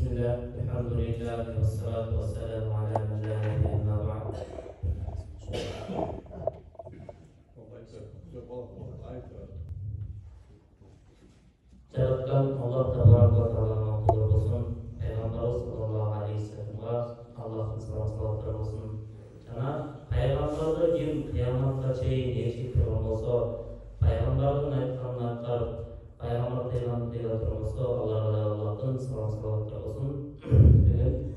Bismillah, elhamdülillah, ve salatu ve selamu ala men la ilahe illa ba'd. Yaratgan Allah Tebaraka ve Teala'nın kulu olsun. Peygamberimiz sallallahu aleyhi ve sellem'e Allah'ın salavatları olsun. Jana Peygamberler kim kıyamatga çeyin eşik turgan bolsa, Peygamberlerin aytkanын atkar, Peygamber deygan turmasa Allah'ın salavatları olsun. Bugün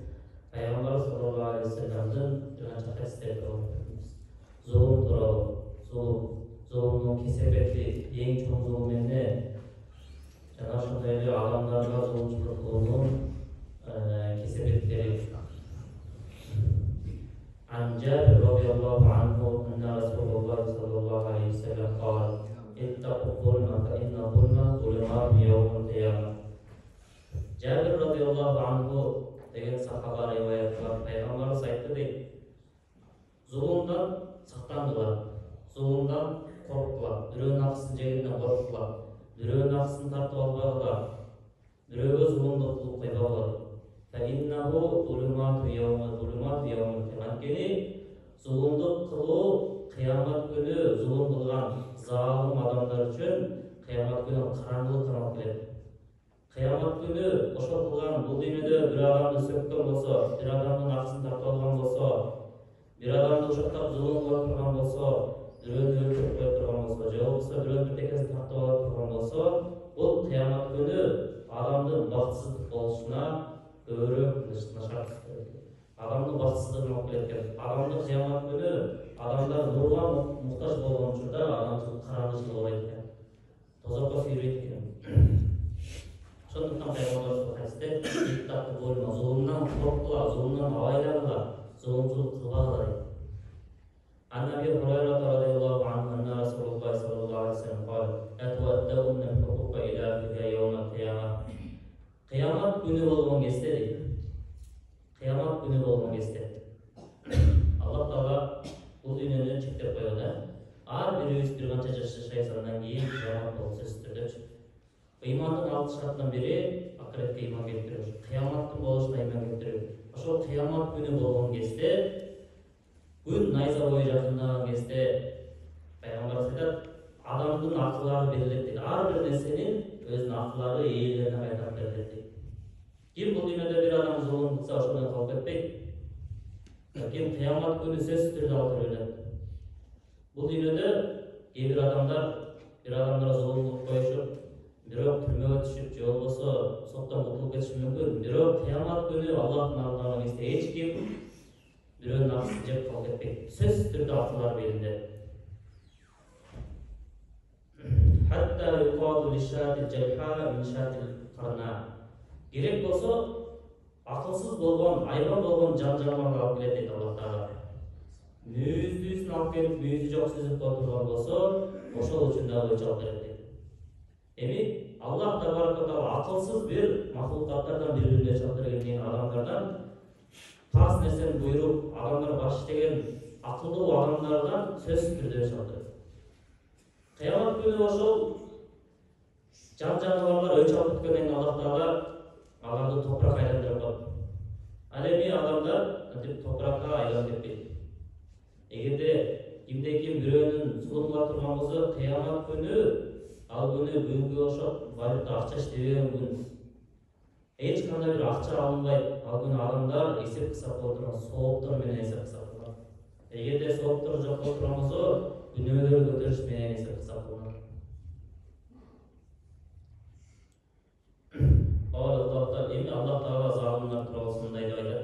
Peygamber sallallahu aleyhi ve sellem'den jana hadisler okuyup zulüm turabı, zulümün kesebetli en çoğun zulüm ne? Jana şunday adamlarga zulümçülük kılууну kesebetleri. عن جابر رضي الله عنه أن رسول الله صلى الله عليه وسلم قال اتقوا الظلم فإن الظلم ظلمات يوم القيامة. Jabir radıyallahu anhu degan sahaba rivoyat qilib Peygamberimiz aytdi deydi. Zulümden saqlandilar, zulümden qo'rqdilar, birovning haqini jeg'idan qo'rqdilar, birovning haqini tortib olmadilar, birovga zulmni qilib qo'ymadilar. فإنه ظلمات يوم القيامة. Zulümdü kılуу kıyamet günü zulüm kılgan zalim adamlar üçün kıyamet günü karаңгылык tarap келет. Kıyamet günü oşo kılgan bu dünyada bir adamды sökкен bolsa, bir adamдын акысын тартып алган болсо, bir adamды ошоктоп zulüm кылып турган болсо, бирөөнү өлтүрүп коюп турган болсо, же болбосо бирөөнүн бирдекесин тартып алып турган болсо, бул кыямет günü адамдын бактысыздык болушуна көбүрөөк нашар. Adamның бақытсыздығын алып келген. Адамның қиямат күні адамдар нұрға мұқтаж болған учурда адамның қараңғылығы болады екен. Тозаққа сүйрейді екен. Сондықтан Пайғамбар хадисте иттақу зулма, зұлымнан қорыққыла, зұлымнан абайлағыла, зұлымшылық қылбағыла дейді. عن أبي هريرة رضي الله عنه أن رسول الله صلى الله عليه وسلم قال لتؤدون الحقوق إلى أهلها يوم القيامة. Қиямат күні болған кезде дейді. Kıyamet günü olmak ister. Allah Teala bu dünyanın çektirip koyuyor. Ar birimiz bir kança yaşaysandan keyin kıyamet olsa üstürdür. İmanın altı şartından biri ahiretke iman getiriyor. Kıyametin oluşuna iman getiriyor. Şu kıyamet günü olgan кезде, gün nayza boyu yakındagan кезде, Peygamber aytadi, adamdın akılları beriledi. Ar bir nesinin özünün akılları eğilerine kaytarıp beriledi. Kim bu dünyada bir adam zulüm kılsa şundan kalk etmeydi. Kim kıyamet günü söz türde alır öyle. Bu dünyada bir adamlara zulüm kılıp koyuşup, birok türmeye düşüp, же болбосо соттан кутулуп кетиши мүмкүн. Бирок кыямат күнү Аллахтын алдына кезде эч ким бирөөнүн акысын жеп калып кетпейт. Сөз түрдө акылар берилди. Hatta yuqadu lishati jalha min shatil qarna. Gerek bolsa akılsız bolgon, ayban bolgon jан-жаныбарга алып келет дейт Аллах Таала. Мүйүздүүсүн алып келип, мүйүзү жок сезип отурган болсо, ошол үчүн да өч алып берет дейт. Эми Аллах Таала акылсыз бир махлукаттардан бири-бирине чыгып берген адамдардан тас нерсени буйруп, адамдар баш иштеген акылдуу адамдардан сөз түрдө чыгып берет. Кыямат күнү ошол жан-жаныбарлар өч алып бүткөндөн кийин Аллах Таала аларды топыракка айландырып коет. Ал эми адамдар топуракка айланып кетпейт. Эгерде кимде-ким бирөөнүн зулум кыла турган болсо, кыямат күнү ал күнү бүгүнгө окшоп байлыкта акча иштебеген күн. Эч кандай бир акча алынбайт. Ал күнү адамдар эсеп кысап боло турган сооптор менен эсеп кысап кылат. Эгерде сооптор жок боло турган болсо, күнөөлөр көтөрүш менен эсеп кысап кылат. Allah Teala zalimler turasında aytadi.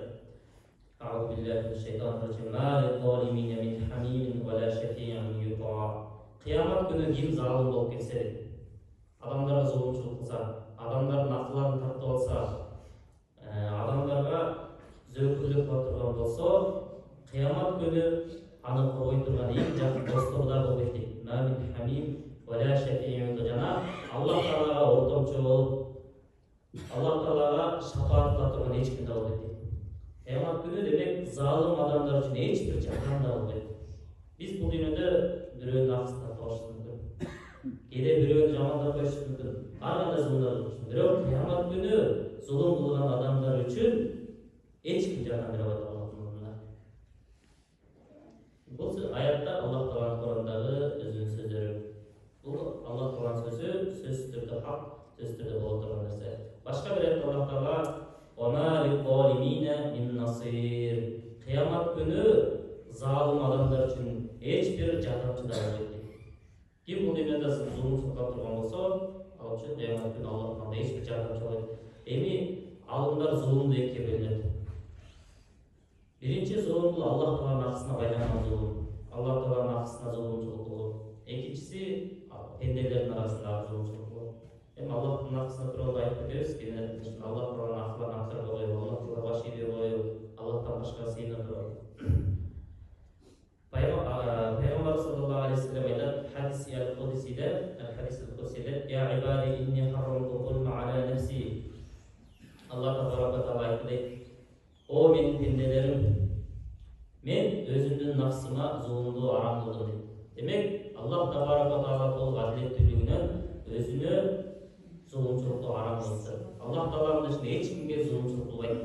A'udhu billahi mineşşeytanirracim. Ma lil-zalimine min hamimin ve la şefi'in yuta. Kıyamet günü kim zalim bolup ketse, adamlara zulümçülük kılsa, adamların akıllarını tartып alsa, adamlarga zökүрлүк кыла турган болсо, кыямат күнү аны коргой турган эң жакын достор да болуп кетет. Ma min hamim ve la şefi'in yuta. Жана Аллах Таалага ортомчу болуп Allah Teala'ga şafaat kıla turgan hiç kim de olmaydı. Kıyamet günü demek zalim adamlar için hiçbir cahan da olmaydı. Biz bu dünyada birilerinin akısını tartıştık mümkün. Gide birilerinin camanda koyuştuk mümkün. Arkada zulümler olmuştur. Kıyamet günü zulüm kılgan adamlar üçün eç kim jardam bere alбайт Allah'ın ornuna. Bu ayatlar Allah Teala'nın Kur'an'dagi özünün sözleri. Bu Allah Teala'nın sözü, söz türde hak, söz türde bolup turgan nerse. Başka bir ayette Allah Teala وَمَا لِلظَّالِمِينَ مِنْ نَصِيرٍ Kıyamet günü zalim adamlar için hiçbir jardamçı da olmayacak. Kim bu dünyada zulüm sokak turgan bolsa, al üçün kıyamet günü Allah'tan da hiçbir jardamçı olmayacak. Emi alımlar zulümdü ekке bölünedi. Birinci zulüm bu Allah Teala'nın aksına baylanan zulüm. Allah Teala'nın aksına zulümçülük kılуу. İkincisi pendelerin arasında zulümçülük kılуу. Hem Allah'ın aksına turalып aytып кетебиz. Allah Teala'nın aklarını aktırıp koyup, Allah Teala baş iýip koyup, Allah'tan başka sığınıp turalып. Peygamber sallallahu aleyhi ve sellem aytadi hadis-i el-Kudsi'de, ya ibadi inni harramtu zulma ala nefsi. Allah Teala aytadi, o menin pendelerim, men özümdün nafsıma zulümdü aram kıldım dedi. Demek Allah Teala toluk adiletliliğinden özünü zulümçülükte aram kıldı. Allah Teala'nın dışında hiç kimge zulümçülük kılmaydı.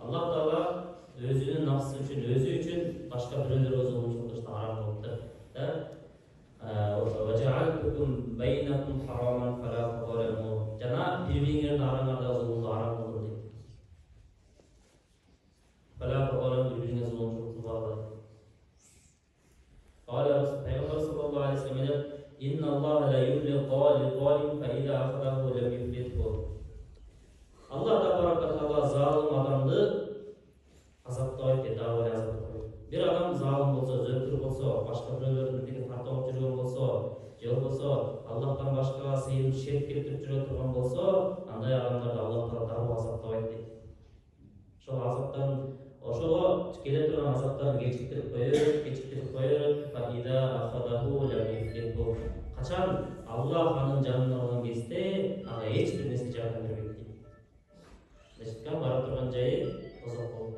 Allah Teala özünün nafsı üçün, özü üçün başka birölere zulümçülük dışında aram kıldı. وَجَعَلْتُكُمْ بَيْنَكُمْ حَرَامًا فَلَا تَظَالِمُوا Jana bir-biringердин arаңарда zulümdü aram kıldım dedi. فَلَا تَظَالِمُوا bir-biringерге zulümçülük kılbagılar. Peygamber sallallahu aleyhi ve sellem إِنَّ اللّٰهَ لَا يُمْلِي الظَّالِمَ فَإِذَا أَخَذَهُ لَمْ يُفْلِتْهُ Allah Teala zalim adamdı azaplayıp davaya azaplayıp. Bir adam zalim bolsa, zöktür bolsa, başka birölerdin tartap жүрген bolsa, же bolsa Allah'tan başka sıyınıp şerk keltirip жүрө турган bolsa, андай адамдарды Allah Teala darоо azaplayıp дейт. Ошол азаптан ошого келе турган азаптарын кечиктирип коюп, فَإِذَا أَخَذَهُ لَمْ يُفْلِتْهُ Kaçan Allah anın canını algan кезде, ага эч бир нерсе жардам бербейт дейт. Мешітке барып турган жайы тозак болуп.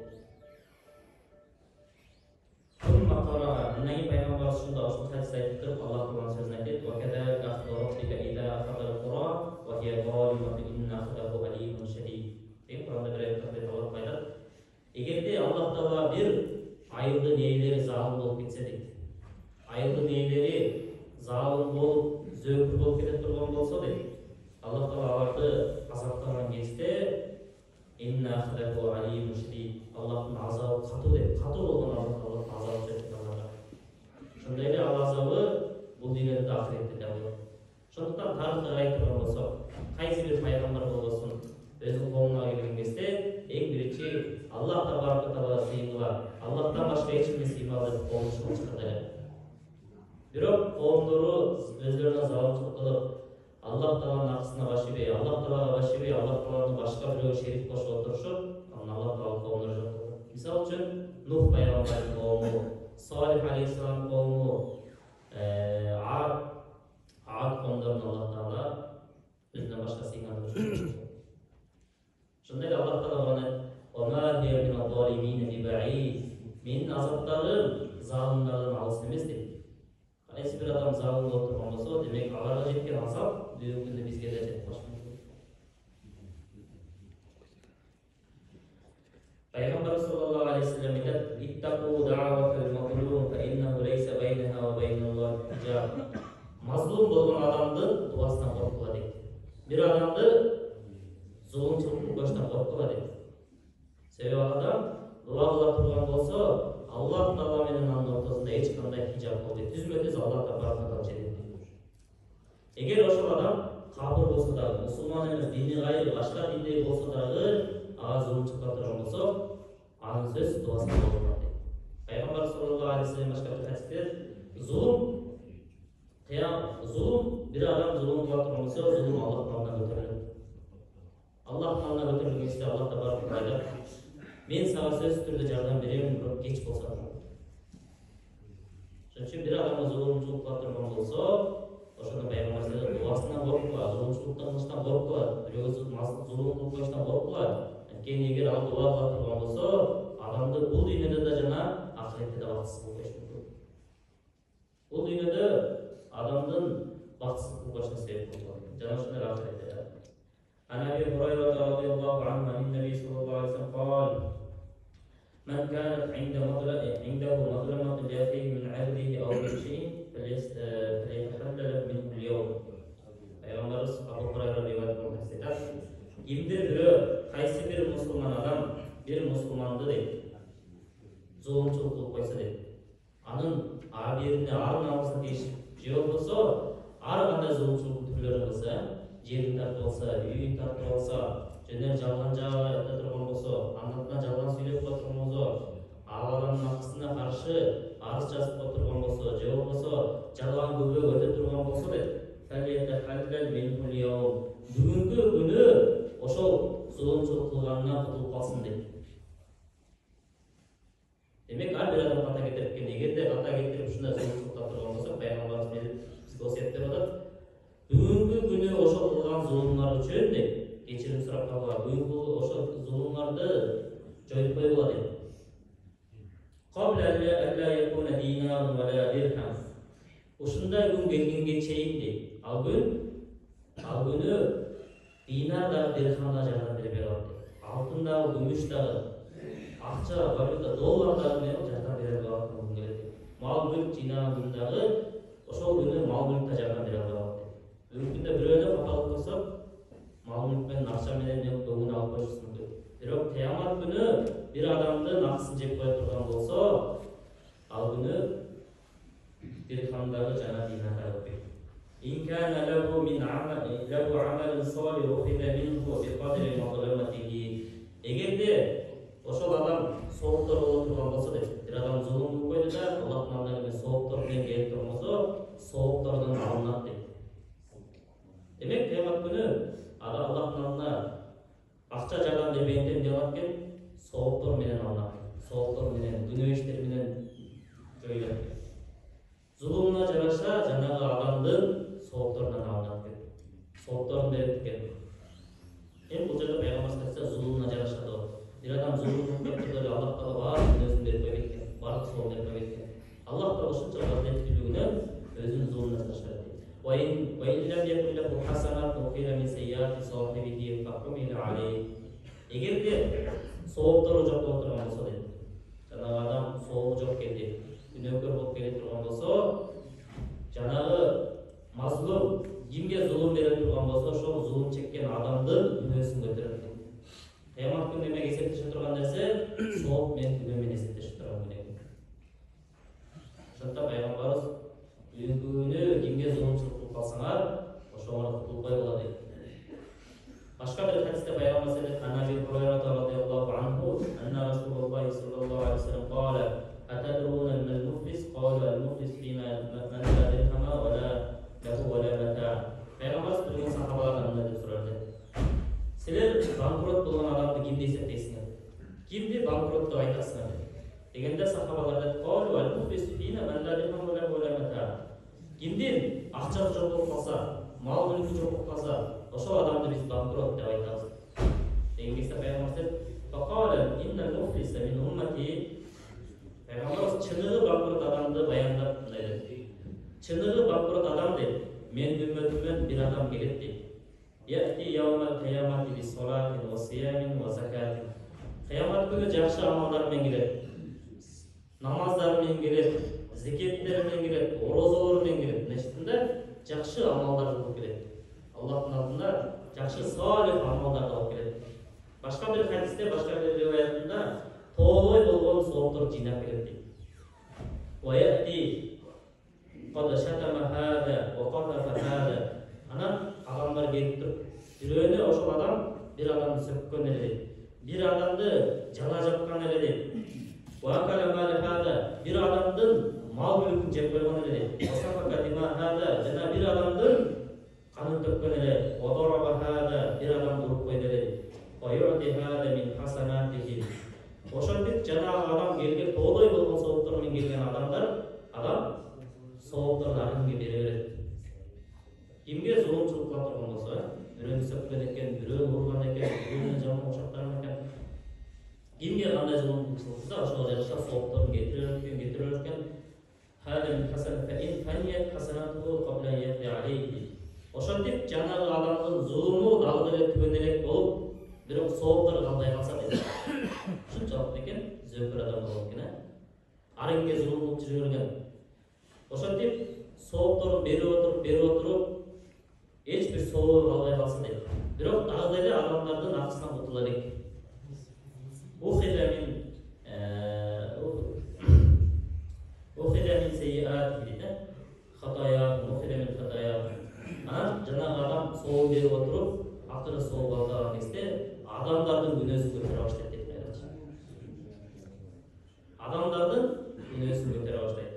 Андан кийин пайгамбар ушунда ушул хадис айтып туруп, Аллах Тааланын сөзүн айтат: وَكَذَلِكَ أَخْذُ رَبِّكَ إِذَا أَخَذَ الْقُرَى وَهِيَ ظَالِمَةٌ إِنَّ أَخْذَهُ أَلِيمٌ شَدِيدٌ. Деген Кур'анда бир аятта Аллах айтат. Эгерде Аллах Таала бир айылдын ээлери залым болуп кетсе дейт. Айылдын ээлери залым болуп, зөкүр болуп кете турган болсо дейт. Аллах Таала аларды азаптаган кезде инна ахдаһу алимун шадид. Аллахтын азабы катуу дейт. Катуу болгон Аллахтын азабы жетет аларга. Ошондой эле ал азабы бул дүйнөдө да ахиретте да болот. Ошондуктан тарыхта карай турган болсок, кайсы бир пайгамбар болбосун өзүнүн коомуна келген кезде эң биринчи Аллах Таala сыйынгыла, Аллахтан башка эч кимге сыймалы деп коомун чыгарат эле. Бирок коомдору өзлөрүнө залымчылык кылып, Аллах Тааланын акысына башыбай, Аллах Таалага башыбай, Аллах Тааланы башка бирөөгө шерик кошуп отурушуп, анан Аллах Таала коомдору жок кылды. Мисалы үчүн Нух пайгамбардын коому, Салих алейхиссаламдын коому, Ад коомдорун Аллах Таала өзүнөн башка сыйгандырып жүргөн. Ошондой эле Аллах Таала وَمَا هِيَ مِنَ الظَّالِمِينَ بِبَعِيدٍ Менин азаптарым залымдардан алыс эмес дейт. Кайсы бир адам залым болуп турган болсо, демек аларга жеткен азап бүгүнкү күндө бизге да жетип калышы мүмкүн. Пайгамбар саллаллаху алейхи ва саллям айтат: "Иттaqu da'watal mazlum fa innahu laysa baynaha wa baynallohi hijab." Mazlum болгон адамдын дуасынан коркула дейт. Бир адамды zulümçülük кылышынан коркула дейт. Себеби адам дуа кыла турган болсо, Аллах Таала менен анын ортосунда эч кандай хижаб болбойт. Түзмө-түз Аллах Таала жетет. Эгер ошол адам кабыр болсо дагы, мусулман эмес, дини гайыр, башка диндеги болсо дагы, ага zulümчүлүк кыла турган болсо, анын сөз дуасына болот дейт. Пайгамбар саллаллаху алейхи ва саллям башка бир хадисте zulüm bir adam zulüm кыла турган болсо, zulüm Аллах Таалага көтөрүлөт. Аллах Таалага көтөрүлгөн кезде Аллах Таала айтат: "Мен сага сөз түрдө жардам беремин, бирок кеч болсо да." Ошон үчүн бир адамга zulümчүлүк кыла турган болсо, ошондо пайгамбар дуасынан коркпа, zulümчүлүктөн кылыштан коркпа, бирөөгө zulüm кылып коюштан коркпа. Анткени эгер ал дуа кыла турган болсо, адамды бул дүйнөдө да жана ахиретте да бактысыз кылып коюшу мүмкүн. Бул дүйнөдө адамдын бактысыз кылып коюшуна себеп болот. Жана ошондой ахиретте да. عن أبي هريرة رضي الله عنه عن النبي صلى الله عليه وسلم قال: من كانت عنده مظلمة لأخيه من عرضه أو من شيء فليتحلل منه اليوم. Peygamberimiz Abu Hurayra rivayet kılmıştır. Kimdir qaysi bir musulman adam bir musulmandı deydi. Zulümçülük kılıp koysa deydi. Anın abiyerini arın namusunu değişip cevap olsa, ar qanday zulümçülük türleri olsa, жерин тартып алса, үйүн тартып алса, жөнөр жалган жагында турган болсо, анатына жалган сүйлөп турган болсо, агаланын акысына каршы арыз жазып турган болсо, же болбосо жалган көбөк өтө турган болсо дейт. Бүгүнкү күнү ошол зулумчулук кылганынан кутулуп калсын дейт. Демек, ар бир адам ката кетирип экен. Эгерде ката кетирип ушундай зулумчулукта турган болсо, пайгамбарыбыз бизге осуят берип атат. Бүгүнкү күнү ошол кылган зулумдар үчүн деп кечирим сурап калгыла. Бүгүнкү ошол зулумдарды жоюп койгула дейт. Ушундай күн келгенге чейин дейт. Ал күнү динар дагы дирхам да жардам бере алат. Алтын дагы, күмүш дагы, акча, валюта, доллар дагы жардам бере алат күн келет. Мал мүлк жыйнаган күн дагы ошол күнү мал мүлк да жардам бере алат. Бүгүнкүндө бирөөнө каталык кылсак, мал мүлк менен акча менен көңүн алып коюшубуз мүмкүн. Бирок кыямат күнү бир адамдын акысын жеп кое турган болсо, ал күнү дирхамдагы жана динардагы өтпөйт. إن كان له عمل صالح أخذ منه بقدر مظلمته. Эгерде ошол адам сооптор боло турган болсо деп, бир адам зулум кылып койду да, Аллахтын алдына сооптор менен келип турган болсо, сооптордон алынат дейт. Демек, кыямат күнү Аллахтын алдына акча жардам бербегенден эмне алат экен? Сооптор менен алынат. Сооптор менен, күнөө иштер менен жоюлат. Зулумуна жараша жанагы адамдын соопторунан алынат экен. Соопторун берет экен. Бул жерде пайгамбар айтса, зулумуна жараша да. Бир адам зулум кылып кетти, Аллах Таала бар өзүн берип койбойт экен. Бардык соолун берип койбойт экен. Аллах Таала ушунча адилеттүүлүгүнөн өзүнүн зулумуна жараша берет. وإن لم يكن له حسنات أخذ من سيئات صاحبه فحمل عليه. Эгерде сооптору жок болуп турган болсо дейт. Жанагы адам сообу жок келди. Күнөөкөр болуп келе турган болсо, жанагы мазлум кимге зулум бере турган болсо, ошол зулум чеккен адамдын күнөөсүн көтөрөт. Кыямат күнү эмеге эсептеше турган нерсе сооп менен күнөө менен эсептеше турган күнөө. Ошондо пайгамбарыбыз бүгүнкү күнү кимге зулумчулук кылып калсаңар, ошоңор кутулуп койгула дейт. Башка бир хадисте пайгамбар айтат: "Анаби Хурайра радиаллаху анху, анна Расулуллах саллаллаху алейхи ва саллям qala: Atadruna al-muflis? Qalu al-muflis fima man la dirhama wa la lahu wa la mata." Пайгамбар бирген сахабалардан мындай деп сурады: "Силер банкрот болгон адамды ким деп эсептейсиңер? Кимди банкрот деп айтасыңар?" Дегенде сахабалар айтты: "Qalu al-muflis fima man la dirhama wa lahu wa la mata." Кимдин акчасы жок болуп калса, мал мүлкү жок болуп калса, ошол адамды биз банкрот деп айтабыз. Деген кезде пайгамбар айтты: "Faqala inna al-muflis min ummati." Пайгамбар чыныгы банкрот адамды баяндап мындай деди: "Чыныгы банкрот адам деп менин үммөтүмөн бир адам келет дейт. Яти яумал кыямати би салатин ва сиямин ва закатин." Кыямат күнү жакшы амалдар менен келет. Намаздар менен келет, зекеттер менен келет, орозолор менен келет. Нечтинде жакшы амалдар болуп келет. Аллахтын алдында жакшы салих амалдар болуп келет. Башка бир хадисте, башка бир риваятында тоолой болгон сооптор жыйнап келет дейт. Ваяти кад шатама хада ва кафафа хада. Анан адамдар келип туруп, бирөөнү ошол адам бир адамды сөккөн эле дейт. Бир адамды жала жапкан эле дейт. Ва каламал хада, бир адамдын мал мүлкүн жеп койгон эле дейт. Васафака дима хада, жана бир адамдын канын төккөн эле. Одороба хада, бир адамды уруп койду эле дейт. Ва юъти хада мин хасанатихи. Ошондук жанагы адам келген тоодой болгон сооптор менен келген адам соопторун кимге бере берет. Кимге зулумчулук кылып турган болсо, бирөөнү сөккөн экен, бирөөнү урган экен, бирөөнү жаман ошактарган экен. Кимге кандай зулумчулук кылса, ошого жараша соопторун кетирер экен. Хада мин хасан фаин фанiyat hasanatuhu qabla yaqdi alayhi. Ошентип жанагы адамдын зулуму дагы деле түбөнүрөөк болуп, бирок сооптор калбай калса дейт. Ушунчалык экен, зөкөр адам болот экен, арыңге зулум кылып жүрө берген. Ошентип соопторун берип отуруп, эч бир сообу калбай калса дейт. Бирок дагы деле адамдардын акысынан кутула элек. Ухида мин сейиат дейт, хатая, ухида мин хатая. Жанагы адам соо берип отуруп, акыры соо калган кезде адамдардын күнөөсүн көтөрө баштайт дейт. Адамдардын күнөөсүн көтөрө баштайт.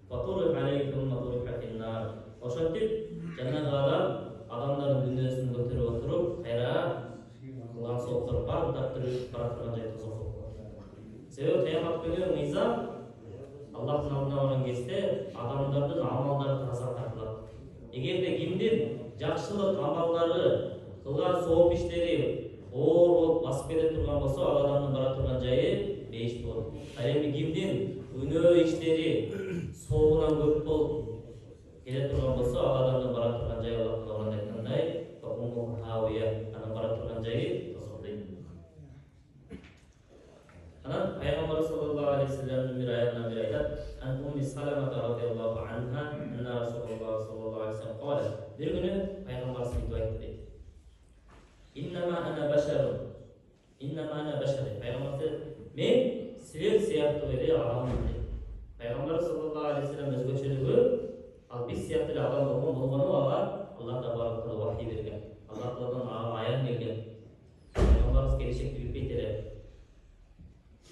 Фатур алейкум матурихатиннар. Ошентип жанагы адамдардын күнөөсүн көтөрүп отуруп, кайра кылган сооптор бардап бара турган жай тозок болот. Себеби кыямат күнү мыйзам Аллахтын алдына барган кезде адамдардын амалдары таза тартылат. Эгерде кимдин жакшылык амалдары, кылган сооп иштери оор болуп басып келе турган болсо, ал адамдын бара турган жайы бейишт болот. Ал эми кимдин күнөө иштери соогунан көп болуп келе турган болсо, ал адамдын бара турган жайы Аллах Тааланын айткандай, анын бара турган жайы тозок дейт. Анан Пайгамбар саллаллаху алейхи вассаламдын бир аятына бир айтат: "Ан умми Салама радhiyallahu anha, анна Расулуллах саллаллаху алейхи вассалам кала". Бир күнү Пайгамбар мынтип айтты дейт: "Иннама ана башар". Пайгамбар мен силер сыяктуу эле адаммын дейт. Пайгамбар саллаллаху алейхи вассалам өзгөчөлүгү ал биз сыяктуу эле адам болгону ага Аллах Таалан вахий берген. Аллах Таалан ага аян берген. Пайгамбарыбыз келечекти билбейт эле.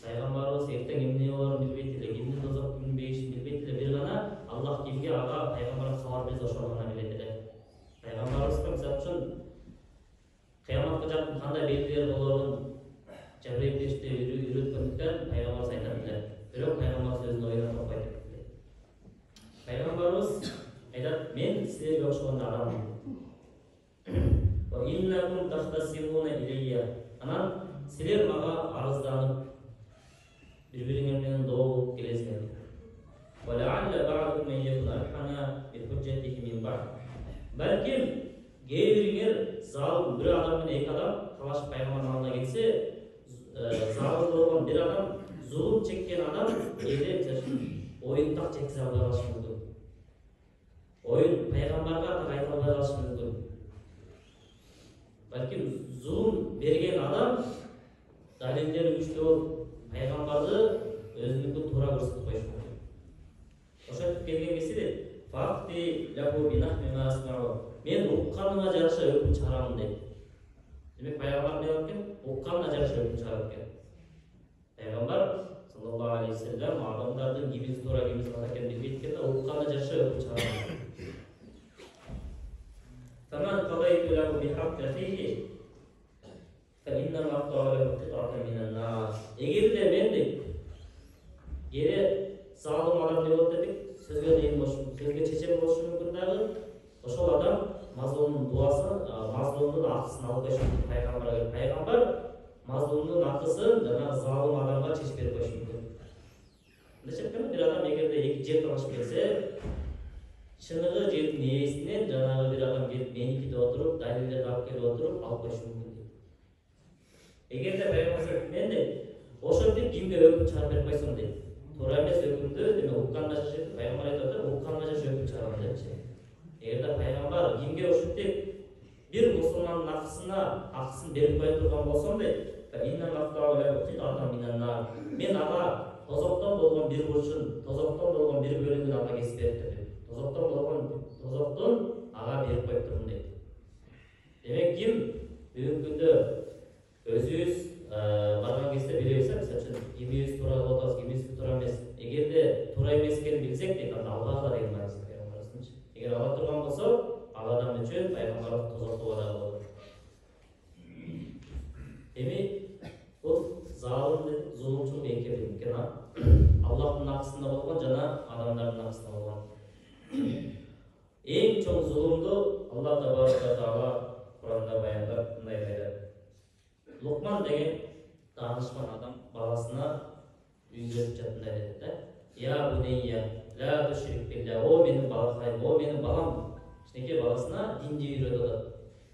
Пайгамбарыбыз эртең эмне болорун билбейт эле, кимдин тозок кимдин бейишин билбейт эле. Бир гана Аллах кимге ага пайгамбарга кабар берсе ошону гана билет эле. Пайгамбарыбызга мисалы үчүн кыяматка жакын кандай белгилер болорун жабыребеште үйрөткөндүктөн пайгамбарыбыз айтат эле. Бирок пайгамбарыбыз өзүнүн оюнан токпойт. Пайгамбарыбыз айтат: "Мен силерге окшогон адаммын. Ва иннакум тахтасимуна илейя". Анан силер мага арызданып бири-бириңер менен доо болуп келесиңер. Ва ла'алла бa'дукум yakun arhana bi hujjatihi min ba'd. Балким кээ бириңер залым бир адам менен эки адам талашып пайгамбардын алдына келсе, залым болгон бир адам, зулум чеккен адам эле оюн так жеткизе албай калышы мүмкүн. Оюн пайгамбарга так айта албай калышы мүмкүн. Балким зулум берген адам далилдери күчтүү болуп пайгамбарды өзүнүкүн туура көрсөтүп коюшу мүмкүн. Ошентип келген кезде факти лаху бинахми ма асмау. Мен укканыма жараша өкүм чыгарамын дейт. Демек пайгамбар эмне экен? Укканына жараша өкүм чыгарат экен. Пайгамбар саллаллаху алейхи вассалам адамдардын кимиси туура кимиси ката экенин билбейт экен да, укканына жараша өкүм чыгарат. Таман калайту лаху бихакки ахихи fa innama aqtalahu qit'atan minan nar. Эгерде мен дейт, эре залым адам деп отдедик, сөзгө чечен болушу мүмкүн дагы. Ошол адам мазлумдун дуасын, мазлумдун акысын алып коюшу мүмкүн. Пайгамбар мазлумдун акысын жана залым адамга чечип берип коюшу мүмкүн. Мындайча бир адам эгерде эки жер талашып келсе, чыныгы жердин ээсинен жанагы бир адам келип меники деп отуруп, далилдерди алып келип отуруп алып коюшу мүмкүн дейт. Эгерде пайгамбар мен дейт, ошентип кимге өкүм чыгарып берип койсоң дейт. Туура эмес өкүмдү, деме укканына жараша, пайгамбар айтып атат, укканына жараша өкүм чыгарам депчи. Эгерде пайгамбар кимге ошентип бир мусулмандын акысын берип кое турган болсом дейт, мен ага тозоктон болгон бир бурчун, тозоктон болгон бир бөлүгүн ага кесип берип турдум. Тозоктон ага берип коюп турдум дейт. Демек ким бүгүнкү күндө өзүбүз барган кезде билебиз, мисалы үчүн кимибиз туура кылып атабыз, кимибиз туура эмес. Эгерде туура эмес экенин билсек дейт, анда албагыла деген бар пайгамбарыбыздынчы. Эгер ала турган болсо, ал адам үчүн пайгамбар тозоктоо да болот. Эми бул залым деп зулумчулук эки бөлүнүп Аллахтын акысында болгон жана адамдардын акысында болгон. Эң чоң зулумду Аллах Таала Куранда баяндап мындай айтат. Лукман деген данышман адам баласына үйрөтүп жаткандай айтат да: "Я bunayya la tushrik billah". О менин балакайым, о менин балам, кичинекей баласына динди үйрөтүп атат.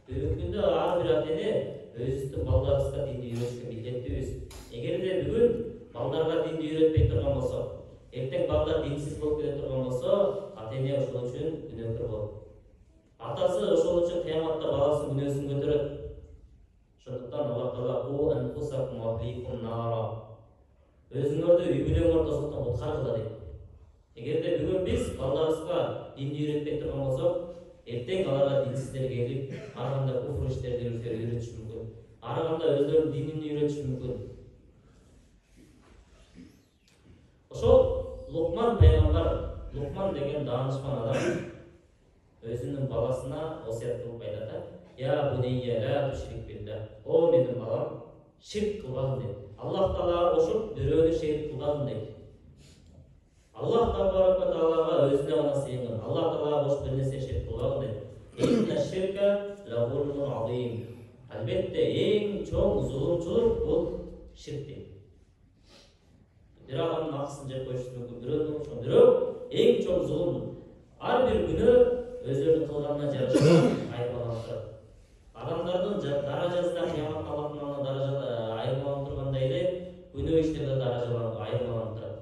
Бүгүнкү күндө ар бир ата-эне өзүбүздүн балдарыбызга динди үйрөтүшкө милдеттүүбүз. Эгерде бүгүн балдарга динди үйрөтпөй турган болсок, эртең балдар динсиз болуп кете турган болсо, ата-эне ошол үчүн күнөөкөр болот. Атасы ошол үчүн кыяматта баласынын күнөөсүн көтөрөт. Ошондуктан Аллах Таала ку анфусакум ва ахликум нара. Өзүңөрдү үй бүлөңөр тозоктон куткаргыла дейт. Эгерде бүгүн биз балдарыбызга динди үйрөтпөй турган болсок, эртең аларга динсиздер келип, ар кандай куфр иштерди үйрөтүшү мүмкүн. Ар кандай өздөрүнүн динин үйрөтүшү мүмкүн. Ошол Лукман пайгамбар, Лукман деген даанышман адам өзүнүн баласына осуят кылып айтат: "Я bunayya la tushrik billah." О менин балам, ширк кылбагын дейт. Аллах Таалага кошуп, бирөөнү шерик кылбагын дейт. Аллах Таалага өзүнө гана сыйынгын. Аллах Таалага кошуп бир нерсе шерик кылбагын дейт. Инна ширка ла зулмун азим. Албетте эң чоң зулумчулук бул ширк дейт. Бир адамдын акысын жеп коюшу мүмкүн, бирок эң чоң зулум. Ар бир күнөө өздөрүнүн кылганына жараша айырмаланып турат. Адамдардын даражасы да кыяматта Аллахтын алдында даражада айырмаланып тургандай эле, күнөө иштер да даражаланып айырмаланып турат.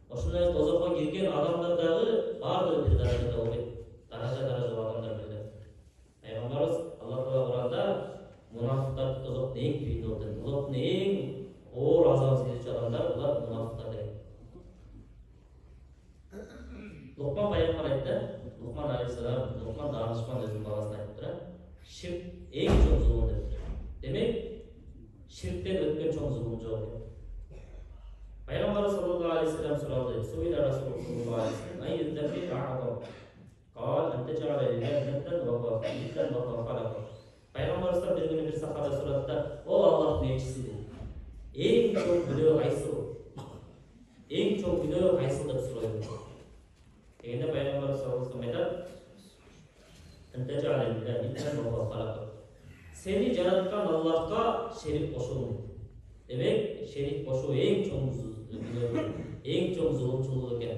Ошондой тозокко кирген адамдар дагы баардыгы бир даражада болбойт. Даража адамдар беле. Пайгамбарыбыз Аллах Таала Куранда мунафыктарды тозоктун эң түбүндө отурат. Тозоктун эң оор азабын сезүүчү адамдар булар мунафыктар деген. Лукман пайгамбар айтты, Лукман алейхиссалам, Лукман даанышман өзүнүн баласына айтыптыр, ширк эң чоң зулум деп. Демек, ширктен өткөн чоң зулум жок деп. Пайгамбар саллаллаху алейхи вассалам суралды: "Суйла Расулуллах аййу замби а'зам?" Кал: "Анта жа'ала лиллахи ниддан ва хува халака." Пайгамбарыбыздан бир күнү бир сахаба сурады да: "О Аллахтын элчиси, эң чоң күнөө кайсыл? Эң чоң күнөө кайсыл?" деп сурайды. Дегенде Пайгамбар саллаллаху алейхи айтат: "Анта жа'ала лиллахи ниддан ва хува халака." Сени жараткан Аллахка шерик кошуу. Демек, шерик кошуу эң чоң күнөө, эң чоң зулумчулук экен.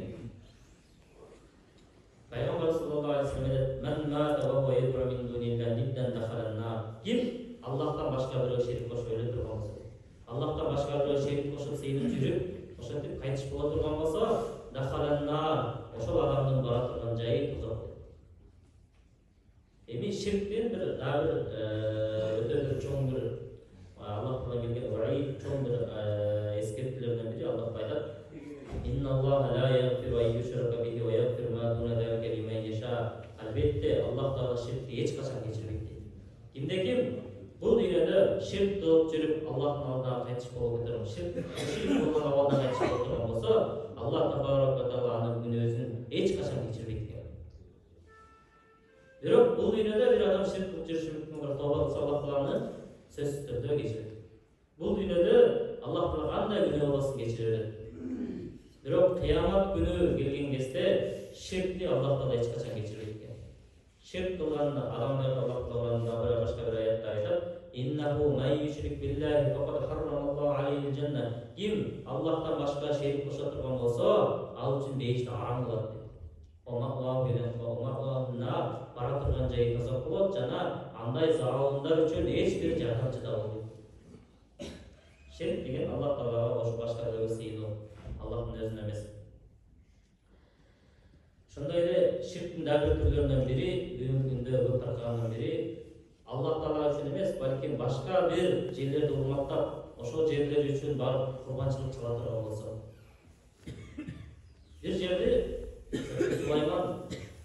Пайгамбар саллаллаху алейхи вассалам айтат: "Ман мата ва хува yad'u min dunillahi niddan dakhala an-nar." Ким Аллахтан башка бирөө шерик кошуп өлө турган болсо, Аллахтан башка бирөө шерик кошуп сыйынып жүрүп, ошентип кайтыш боло турган болсо, dakhala an-nar, ошол адамдын бара турган жайы тозок. Эми ширктин бир дагы өтө бир чоң бир Аллахтан келген ваид, чоң бир эскертүүлөрдөн бири Аллах айтат: "Инна Аллаха ла яғфиру ан юшрака бихи ва яғфиру ма дуна залика лиман яша." Албетте Аллах Таала ширкти эч качан кечирбейт дейт. Кимде-ким бул дүйнөдө ширк кылып жүрүп Аллахтын алдына кайтыш болуп отурган, ширк болгон абалда кайтыш болуп турган болсо, Аллах Таала анын күнөөсүн эч качан кечирбейт экен. Бирок бул дүйнөдө бир адам ширк кылып жүрүшү мүмкүн, тооба кылса Аллах Тааланы сөзсүз түрдө кечирет. Бул дүйнөдө Аллах Таала кандай күнөө болсун кечире берет. Бирок кыямат күнү келген кезде ширкти Аллах Таала эч качан кечирбейт экен. Ширк кылган адамдар Аллах Тааланын башка бир аятта айтат: "Иннаху ман юшрик биллахи фақад харрамаллаху алейхил жанна." Ким Аллахтан башка шерик кошо турган болсо, ал үчүн бейишти арам кылат дейт. Бара турган жайы тозок болот жана андай залымдар үчүн эч бир жардамчы да болбойт. Ширк деген Аллах Таалага ошо башка бирөөгө сыйынуу, Аллахтын өзүнө эмес. Ошондой эле ширктин дагы бир түрлөрүнөн бири, бүгүнкү күндө көп таркагандан бири, Аллах Таала үчүн эмес, балким башка бир жерлерди урматтап, ошол жерлер үчүн барып курбанчылык кыла турган болсо. Бир жерди Сулайман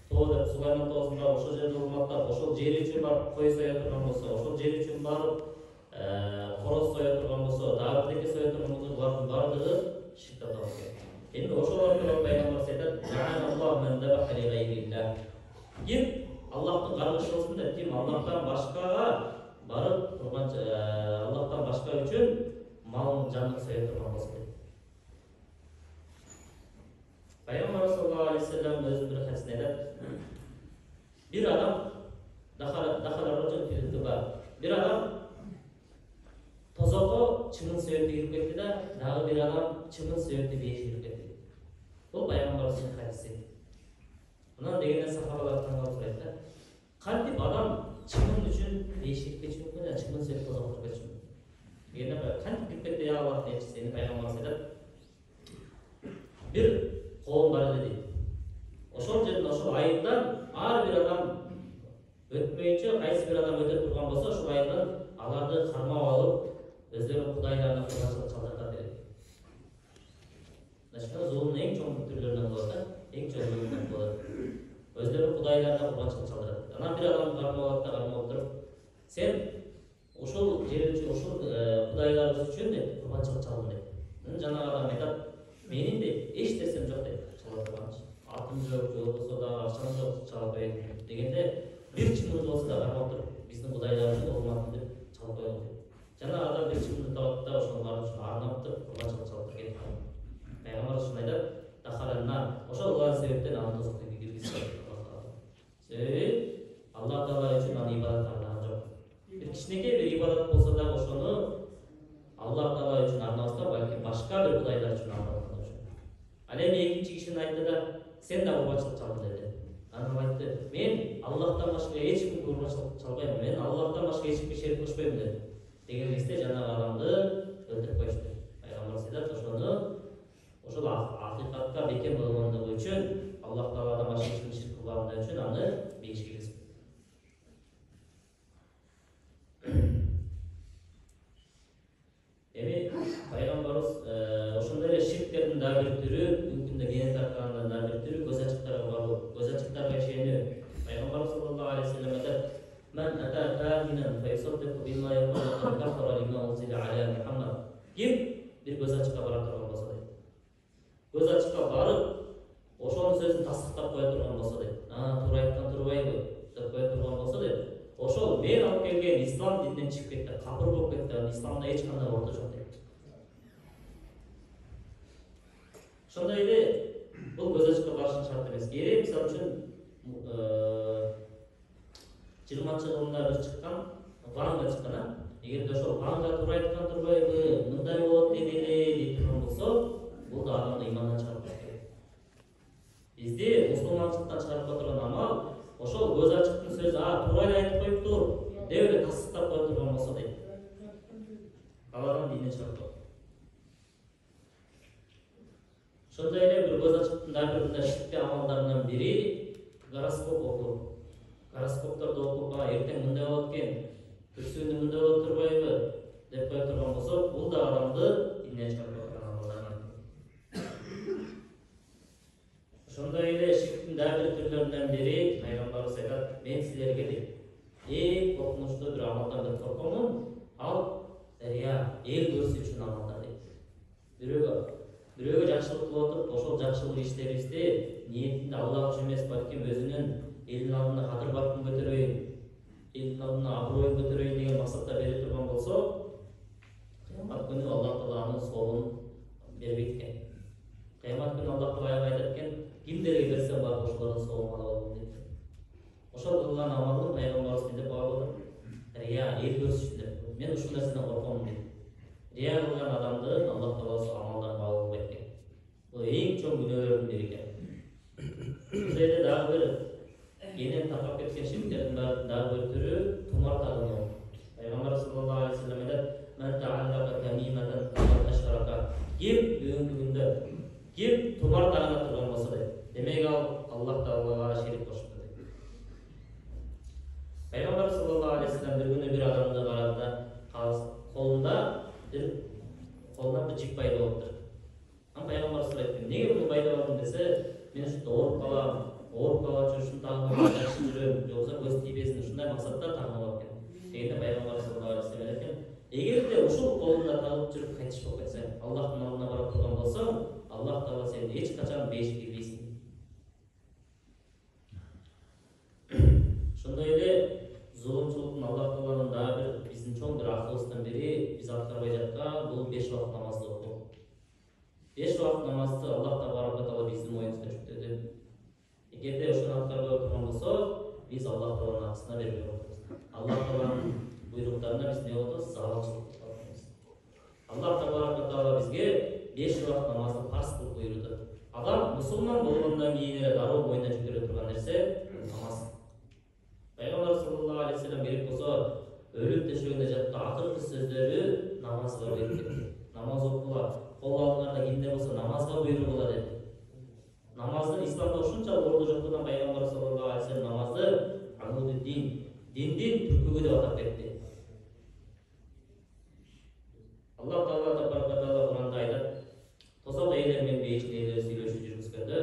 тоосунда ошол жерди урматтап, ошол жер үчүн барып кой соя турган болсо, ошол жер үчүн барып хороз соя турган болсо, дагы бирдеке соя турган болсо, булардын баардыгы ширк аталат экен. Эми ошолор турган пайгамбар айтат: "Жа'аналлаху ман даbaha ли гайриллах." Ким Аллахтын каргышы болсун деп, ким Аллахтан башкага барып турган, Аллахтан башка үчүн малын жанын соя турган болсо. Пайгамбар саллаллаху алейхи вассалам өзүнүн бир хадисинде айтат: "Bir adam dakhala rajul fil duba." Bir adam tozoko чымын сөйөктө кирип кетти да, дагы бир адам чымын сөйөктө бейиш кирип кетти. Бул пайгамбарыбыздын хадиси. Анан дегенде сахабалар таң калып сурайт да: Kantip adam чымын үчүн бейшикке чыгып жана чымын сеп козоктуп кетчү. Эгерде кантип кирип кетти я Аллах деп сени пайгамбар айтат. Bir коом бар эле дейт. Ошол жерден ошол айылдан ар бир адам өтмөйүнчө кайсы бир адам өтө турган болсо ошол айылдан аларды кармап алып өздөрүнүн кудайларына курбанчылык чалдыртат дейт. Значит, зулумдун эң чоң түрлөрүнөн болот да, эң чоң зулумдун болот. Өздөрүнүн кудайларына курбанчылык чалдырат. Анан бир адам кармап туруп, сен ошол жер үчүн, ошол кудайларыбыз үчүн деп курбанчылык чалдың дейт. Жанагы адам айтат, менин де эч нерсем жок дейт. Чала турганчы. Атым жок, же болбосо да акчам жок, чала коеюн дегенде бир чымын болсо да кармап туруп, биздин кудайларыбыздын урматын деп чала коелу дейт. Жанагы адам бир чымынды табат да ошону барып арнап туруп курбанчылык чалдырып кетет. Пайгамбар ушуну айтат, дахаранна ошол кылган себептен аны тозокко киргизет. Себеби Аллах Таала үчүн аны ибадат арнаган жок. Бир кичинекей бир ибадат болсо да ошону Аллах Таала үчүн арнабастан, балки башка бир кудайлар үчүн арнаган болчу. Ал эми экинчи кишини айтты да, сен да курбанчылык чалдың деди. Анан айтты, мен Аллахтан башка эч кимге курбанчылык чалбайм, мен Аллахтан башка эч кимге шерик кошпойм деди. Деген кезде жанагы адамды өлтүрүп коюшту. Пайгамбар айтат, ошол акыйкатка бекем болгондугу үчүн, Аллах Тааладан башка эч ким ширк кылбагандыгы үчүн аны бейишке киргизет. Эми пайгамбарыбыз ошондой эле ширктердин дагы бир түрү, бүгүнкү күндө кеңири таркалган дагы бир түрү көз ачыктарга баруу, көз ачыктарга ишенүү. Пайгамбарыбыз саллаллаху алейхи вассалам айтат: "Мен ата кахинан файсаддиқу бимма яқулу кафара лима унзила аля Мухаммад." Ким бир көз ачыкка бара турган болсо дейт. Көз ачыкка барып, ошонун сөзүн тасдыктап кое турган болсо дейт. Туура айткан турбайбы деп кое турган болсо дейт. Ошол мен алып келген ислам дининен чыгып кетти, капыр болуп кетти, исламда эч кандай орто жок дейт. Ошондой эле бул көз ачыкка барыштын шарт эмес. Эгер мисалы үчүн 20-кылымда бир чыккан, Ванга чыккан, эгерде ошол Ванга туура айткан турбайбы, мындай болот деди эле деп турган болсо, бул да адамды имандан чыгарып кетет. Бизде мусулманчылыктан чыгарып турган амал ошол көз ачыктын сөзү туура эле айтып коюптур деп эле тасдыктап кое турган болсо дейт. Ал адам динден чыгарып коет. Ошондой эле бир көз ачыктын дагы бир мындай ширкте амалдарынан бири гороскоп окуу. Гороскопторду окуп, эртең мындай болот экен, күрсүүнү мындай болуп турбайбы деп кое турган болсо, бул да адамды динден чыгарып коет амалдарынан. Ошондой эле ширктин дагы бир түрлөрүнөн бири пайгамбарыбыз айтат, мен силерге дейт, эң коркунучтуу бир амалдан деп коркомун, ал рия, эл көрсө үчүн амалдар дейт. Бирөөгө жакшылык кылып отуруп, ошол жакшылык иштерибизди ниетинде Аллах үчүн эмес, балким өзүнүн элдин алдында кадыр баркын көтөрөйүн, элдин алдында аброюн көтөрөйүн деген максатта бере турган болсо, кыямат күнү Аллах Таала анын соогун бербейт экен. Кыямат күнү Аллах Таала айтат экен, кимдерге берсем барып ошолордун соогун алып алам дейт. Ошол кылган амалдын пайгамбарыбыз деп баалады. Рия, эл көрсүн деп. Мен ушул нерседен корком дейт. Рия кылган адамды Аллах Таала амалдан кабыл кылбайт экен. Бул эң чоң күнөөлөрдүн бири экен. Бизде дагы бир кенен таркап кеткен ширктердин дагы бир түрү тумар тагынуу. Пайгамбар саллаллаху алейхи вассалам айтат: "Мен тааллака тамиматан факат ашрака." Ким бүгүнкү күндө ким тумар тагына турган болсо дейт, демек ал Аллах Таалага шерик кошупту дейт. Пайгамбар саллаллаху алейхи вассалам бир күнү бир адамды карады да, колунда бир жип пайда болуптур. Пайгамбар сурайт, неге бул пайда болгон десе, мен ушунда ооруп калган үчүн ушуну тагып жакшы жүрөм, же болбосо көз тийбесин, ушундай максатта тагып алып экен. Дегенде пайгамбар саллаллаху алейхи вассалам айтат экен, эгерде ушул колунда тагып жүрүп кайтыш болуп кетсең, Аллахтын алдына барып турган болсоң, Аллах Таала сени эч качан бейишке кирбейсиң. Ошондой эле зулумчулуктун Аллах Тааланын дагы бир биздин чоң бир акыбыбыздын бири, биз аткарбай жаткан бул 5 убакыт намазды окуу. 5 убакыт намазды Аллах Таала биздин моюнубузга жүктөдү. Эгерде ошону аткарбай турган болсо, биз Аллах Тааланын акысына бербей отурбуз. Аллах Тааланын буйруктарына биз не болот? Залалчылык кылабыз. Аллах Таала бизге 5 убакыт намазды фарз кылып буйруду. Адам мусулман болгондон кийин эле дароо боюна жүктөлө турган нерсе намаз. Peygamber sallallahu aleyhi ve sellem gerek bolsa ölüp döşөгөндө жатты акыркы сөздөрү намазга буйруп кетти. Намаз окугула кол алгандарда кимде болсо намазга буйругула деди. Намаздын исламда ушунчалык орду жоктугунан Пайгамбар саллаллаху алейхи ва саллем намазды амуду диндин түркүгү деп атап кетти. Аллах Таала табаракалла Куранда айтат: "Тозок эйлер менен бейиштин эйлери сүйлөшүп жүргүзгөндө,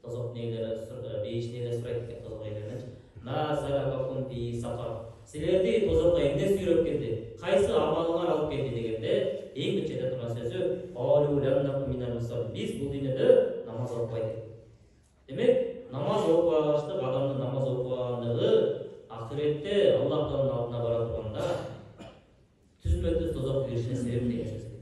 тозок эйлери бейиштин эйлери сурайт экен тозок эйлерден: "Ма салакакум фи сакар?" Силерди тозокко эмне сүйрөп келди? Кайсы амалыңар алып келди дегенде, эң биринчи айта турган сөзү: "Алу лам накум минал мусаллин." Биз бул дүйнөдө намаз окубайт. Демек, намаз окубаштык адамдын намаз окубагандыгы ахиретте Аллах Тааланын алдына бара турганда түзмө-түз тозок киришине себеп деген сөз.